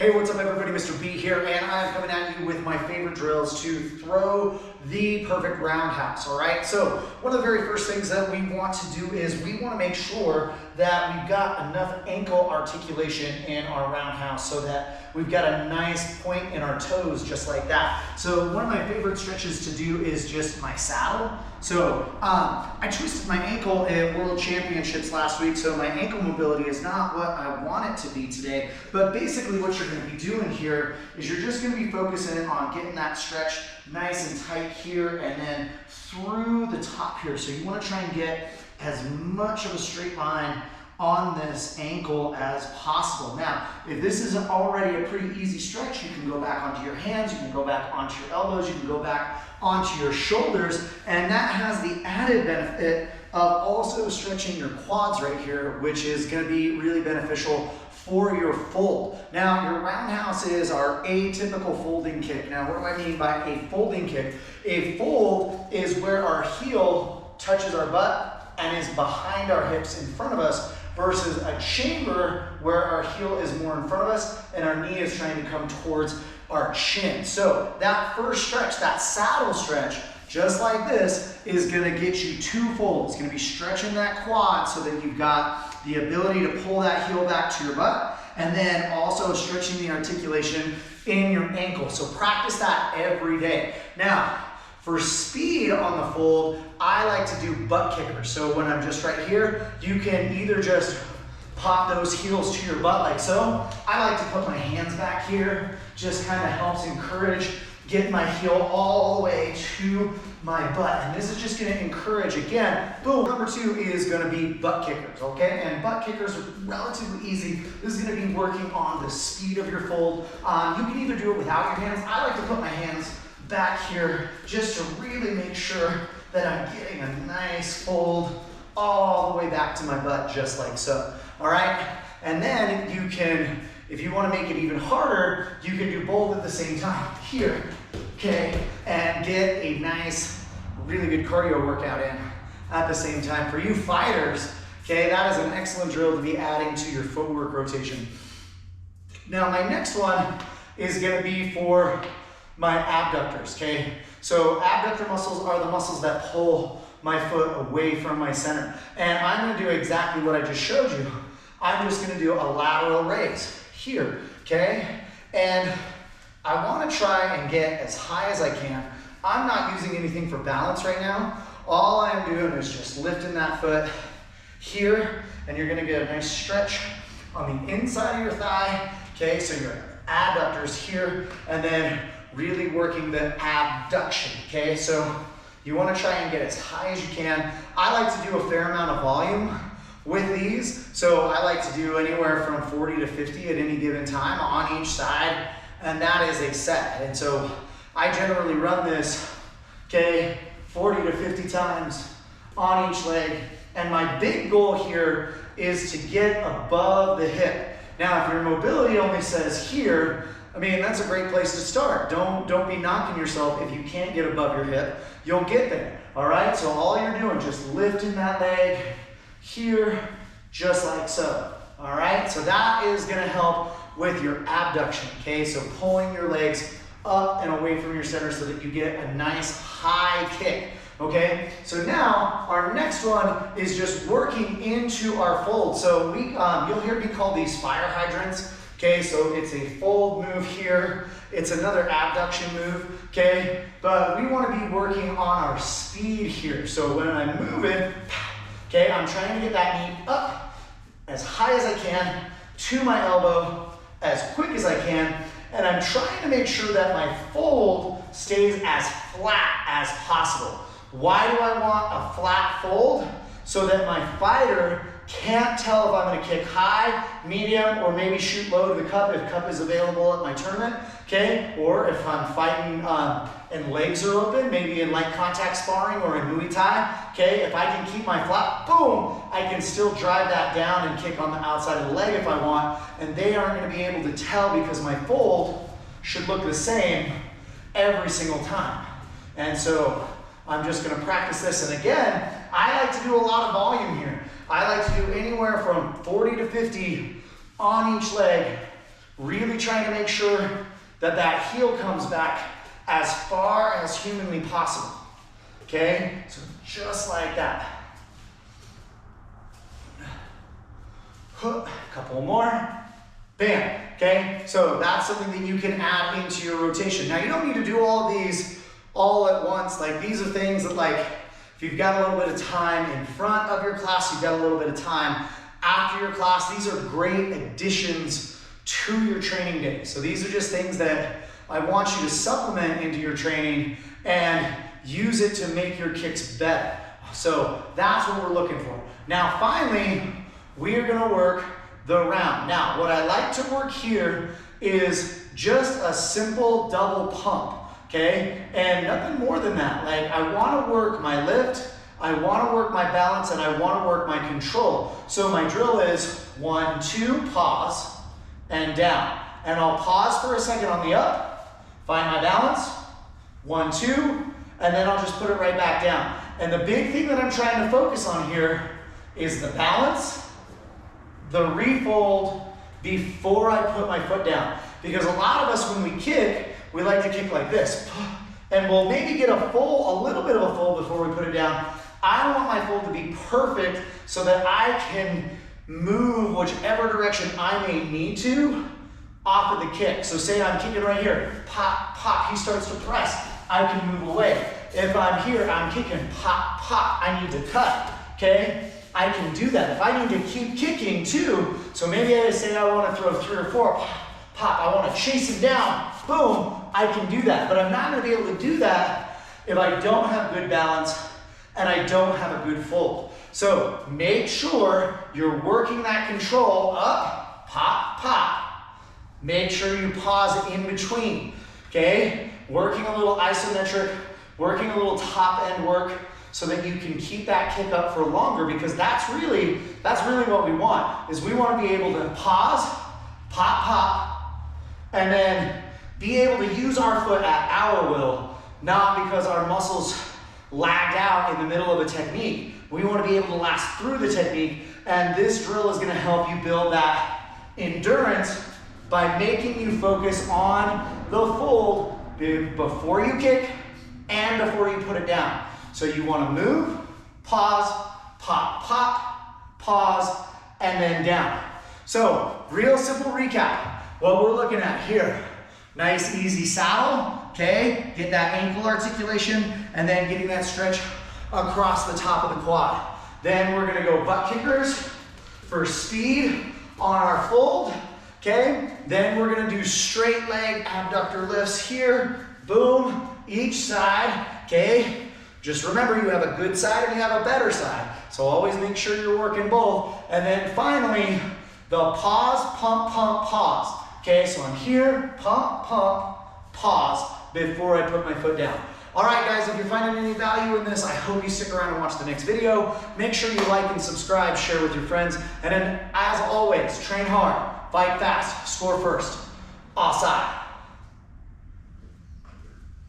Hey, what's up everybody, Mr. B here, and I'm coming at you with my favorite drills to throw the perfect roundhouse, all right? So one of the very first things that we want to do is we want to make sure that we've got enough ankle articulation in our roundhouse so that we've got a nice point in our toes just like that. So one of my favorite stretches to do is just my saddle. So I twisted my ankle at World Championships last week, so my ankle mobility is not what I want it to be today. But basically what you're going to be doing here is you're just going to be focusing on getting that stretch nice and tight here and then through the top here. So you want to try and get as much of a straight line on this ankle as possible. Now, if this isn't already a pretty easy stretch, you can go back onto your hands, you can go back onto your elbows, you can go back onto your shoulders, and that has the added benefit of also stretching your quads right here, which is going to be really beneficial for your fold. Now, your roundhouse is our atypical folding kick. Now, what do I mean by a folding kick? A fold is where our heel touches our butt and is behind our hips in front of us, versus a chamber where our heel is more in front of us and our knee is trying to come towards our chin. So that first stretch, that saddle stretch, just like this, is gonna get you twofold. It's gonna be stretching that quad so that you've got the ability to pull that heel back to your butt, and then also stretching the articulation in your ankle. So practice that every day. Now, for speed on the fold, I like to do butt kickers. So when I'm just right here, you can either just pop those heels to your butt like so. I like to put my hands back here, just kind of helps encourage getting my heel all the way to my butt. And this is just gonna encourage, again, boom. Number two is gonna be butt kickers, okay? And butt kickers are relatively easy. This is gonna be working on the speed of your fold. You can either do it without your hands. I like to put my hands back here just to really make sure that I'm getting a nice fold all the way back to my butt, just like so, all right? And then you can, if you want to make it even harder, you can do both at the same time here, okay? And get a nice, really good cardio workout in at the same time. For you fighters, okay, that is an excellent drill to be adding to your footwork rotation. Now my next one is gonna be for my abductors, okay? So abductor muscles are the muscles that pull my foot away from my center. And I'm gonna do exactly what I just showed you. I'm just gonna do a lateral raise here, okay? And I wanna try and get as high as I can. I'm not using anything for balance right now. All I'm doing is just lifting that foot here, and you're gonna get a nice stretch on the inside of your thigh, okay? So your adductors here, and then really working the abduction, okay? So you wanna try and get as high as you can. I like to do a fair amount of volume with these. So I like to do anywhere from 40 to 50 at any given time on each side, and that is a set. And so I generally run this, okay, 40 to 50 times on each leg. And my big goal here is to get above the hip. Now, if your mobility only says here, I mean, that's a great place to start. Don't be knocking yourself if you can't get above your hip. You'll get there, all right? So all you're doing, just lifting that leg here, just like so, all right? So that is gonna help with your abduction, okay? So pulling your legs up and away from your center so that you get a nice high kick, okay? So now, our next one is just working into our fold. So you'll hear me call these fire hydrants. Okay, so it's a fold move here. It's another abduction move, okay? But we want to be working on our speed here. So when I'm moving, okay, I'm trying to get that knee up as high as I can to my elbow as quick as I can, and I'm trying to make sure that my fold stays as flat as possible. Why do I want a flat fold? So that my fighter can't tell if I'm gonna kick high, medium, or maybe shoot low to the cup if cup is available at my tournament, okay? Or if I'm fighting and legs are open, maybe in light contact sparring or in Muay Thai, okay? If I can keep my flat, boom, I can still drive that down and kick on the outside of the leg if I want, and they aren't gonna be able to tell because my fold should look the same every single time. And so I'm just gonna practice this, and again, I like to do a lot of volume here. I like to do anywhere from 40 to 50 on each leg, Really trying to make sure that that heel comes back as far as humanly possible. Okay, so just like that. Couple more. Bam. Okay, so that's something that you can add into your rotation. Now you don't need to do all of these all at once. Like these are things that, like, if you've got a little bit of time in front of your class, you've got a little bit of time after your class, these are great additions to your training day. So these are just things that I want you to supplement into your training and use it to make your kicks better. So that's what we're looking for. Now finally, we are gonna work the round. Now, what I like to work here is just a simple double pump, okay? And nothing more than that. Like, I wanna work my lift, I wanna work my balance, and I wanna work my control. So my drill is 1, 2, pause, and down. And I'll pause for a second on the up, find my balance, 1, 2, and then I'll just put it right back down. And the big thing that I'm trying to focus on here is the balance, the refold before I put my foot down. Because a lot of us, when we kick, we like to kick like this. And we'll maybe get a little bit of a fold before we put it down. I want my fold to be perfect so that I can move whichever direction I may need to off of the kick. So say I'm kicking right here, pop, pop, he starts to press, I can move away. If I'm here, I'm kicking, pop, pop, I need to cut, okay? I can do that. If I need to keep kicking too, so maybe I say I want to throw 3 or 4, pop, pop, I want to chase him down, boom, I can do that. But I'm not going to be able to do that if I don't have good balance and I don't have a good fold. So make sure you're working that control up, pop, pop. Make sure you pause in between, okay? Working a little isometric, working a little top end work, so that you can keep that kick up for longer, because that's really what we want, is we want to be able to pause, pop, pop, and then be able to use our foot at our will, not because our muscles lagged out in the middle of a technique. We want to be able to last through the technique, and this drill is going to help you build that endurance by making you focus on the fold before you kick and before you put it down. So you want to move, pause, pop, pop, pause, and then down. So real simple recap. What we're looking at here, nice easy saddle, okay? Get that ankle articulation and then getting that stretch across the top of the quad. Then we're gonna go butt kickers for speed on our fold, okay? Then we're gonna do straight leg abductor lifts here, boom, each side, okay? Just remember, you have a good side and you have a better side. So always make sure you're working both. And then finally, the pause, pump, pump, pause. Okay, so I'm here, pump, pump, pause before I put my foot down. All right, guys, if you're finding any value in this, I hope you stick around and watch the next video. Make sure you like and subscribe, share with your friends. And then, as always, train hard, fight fast, score first. Offside.